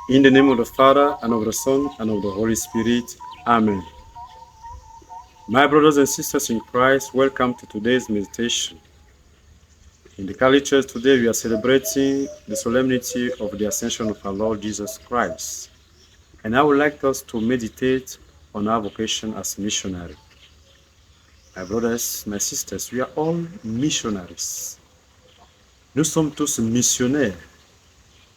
In the name of the Father, and of the Son, and of the Holy Spirit. Amen. My brothers and sisters in Christ, welcome to today's meditation. In the Catholic Church today, we are celebrating the solemnity of the Ascension of our Lord Jesus Christ. And I would like us to meditate on our vocation as missionary. My brothers, my sisters, we are all missionaries. Nous sommes tous missionnaires.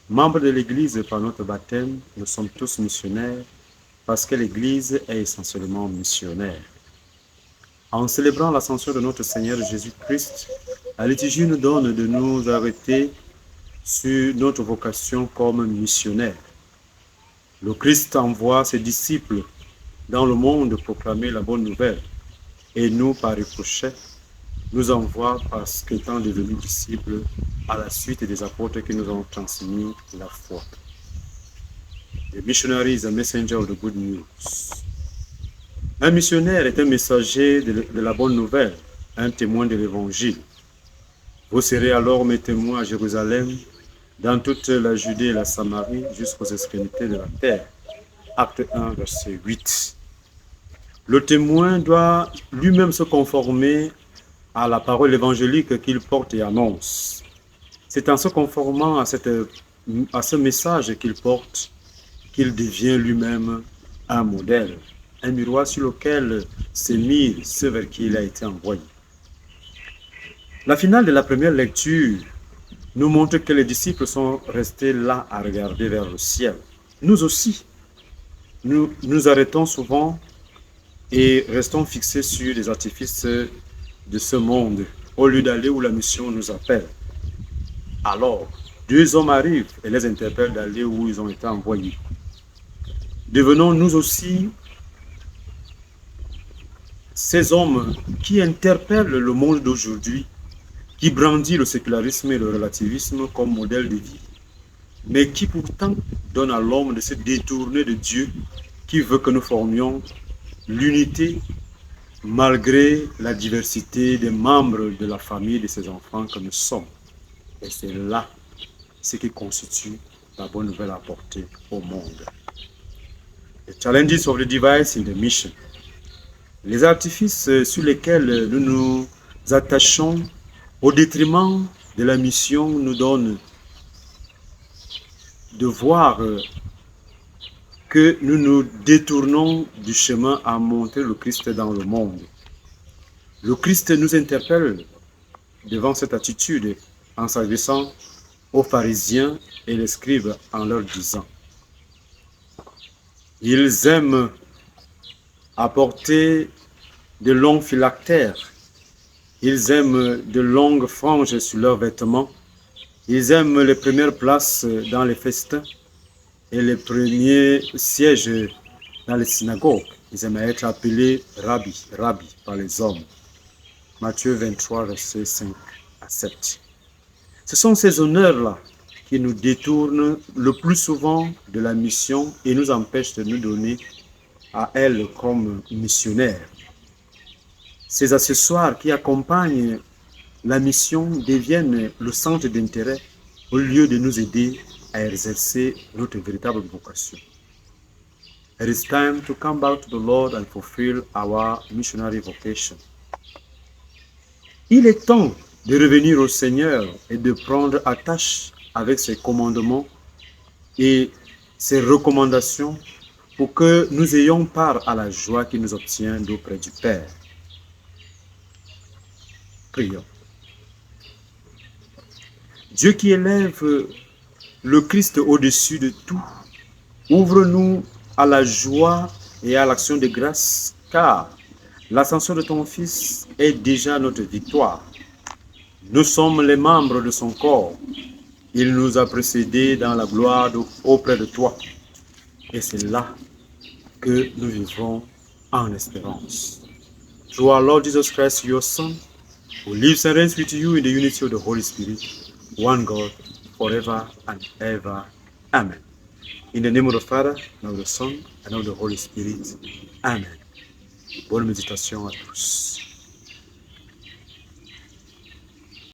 Membres de l'Église par notre baptême, nous sommes tous missionnaires parce que l'Église est essentiellement missionnaire. En célébrant l'ascension de notre Seigneur Jésus-Christ, la liturgie nous donne de nous arrêter sur notre vocation comme missionnaire. Le Christ envoie ses disciples dans le monde proclamer la bonne nouvelle et nous, par ricochet, nous envoie parce qu'étant devenus disciples à la suite des apôtres qui nous ont transmis la foi. The missionary is a messenger of the good news. Un missionnaire est un messager de la bonne nouvelle, un témoin de l'évangile. Vous serez alors mes témoins à Jérusalem, dans toute la Judée et la Samarie, jusqu'aux extrémités de la terre. Acte 1, verset 8. Le témoin doit lui-même se conformer à la parole évangélique qu'il porte et annonce. C'est en se conformant à ce message qu'il porte qu'il devient lui-même un modèle, un miroir sur lequel s'émire ceux vers qui il a été envoyé. La finale de la première lecture nous montre que les disciples sont restés là à regarder vers le ciel. Nous aussi, nous nous arrêtons souvent et restons fixés sur les artifices de ce monde au lieu d'aller où la mission nous appelle. Alors, deux hommes arrivent et les interpellent d'aller où ils ont été envoyés. Devenons nous aussi ces hommes qui interpellent le monde d'aujourd'hui, qui brandit le sécularisme et le relativisme comme modèle de vie, mais qui pourtant donne à l'homme de se détourner de Dieu qui veut que nous formions l'unité malgré la diversité des membres de la famille de ses enfants que nous sommes. Et c'est là ce qui constitue la bonne nouvelle apportée au monde. The challenges of the device in the mission. Les artifices sur lesquels nous nous attachons au détriment de la mission nous donnent de voir que nous nous détournons du chemin à montrer le Christ dans le monde. Le Christ nous interpelle devant cette attitude en s'adressant aux pharisiens et les scribes en leur disant: ils aiment apporter de longs phylactères, ils aiment de longues franges sur leurs vêtements, ils aiment les premières places dans les festins et les premiers sièges dans les synagogues. Ils aiment être appelés rabbi, rabbi par les hommes. Matthieu 23, versets 5 à 7. Ce sont ces honneurs-là qui nous détournent le plus souvent de la mission et nous empêchent de nous donner à elle comme missionnaires. Ces accessoires qui accompagnent la mission deviennent le centre d'intérêt au lieu de nous aider à exercer notre véritable vocation. It is time to come back to the Lord and fulfill our missionary vocation. Il est temps de revenir au Seigneur et de prendre attache avec ses commandements et ses recommandations pour que nous ayons part à la joie qui nous obtient d'auprès du Père. Prions. Dieu qui élève le Christ au-dessus de tout, ouvre-nous à la joie et à l'action de grâce, car l'ascension de ton Fils est déjà notre victoire. Nous sommes les membres de son corps. Il nous a précédés dans la gloire auprès de toi. Et c'est là que nous vivrons en espérance. Through our Lord Jesus Christ, your Son, who lives and reigns with you in the unity of the Holy Spirit, one God, forever and ever. Amen. In the name of the Father, and of the Son, and of the Holy Spirit. Amen. Bonne méditation à tous.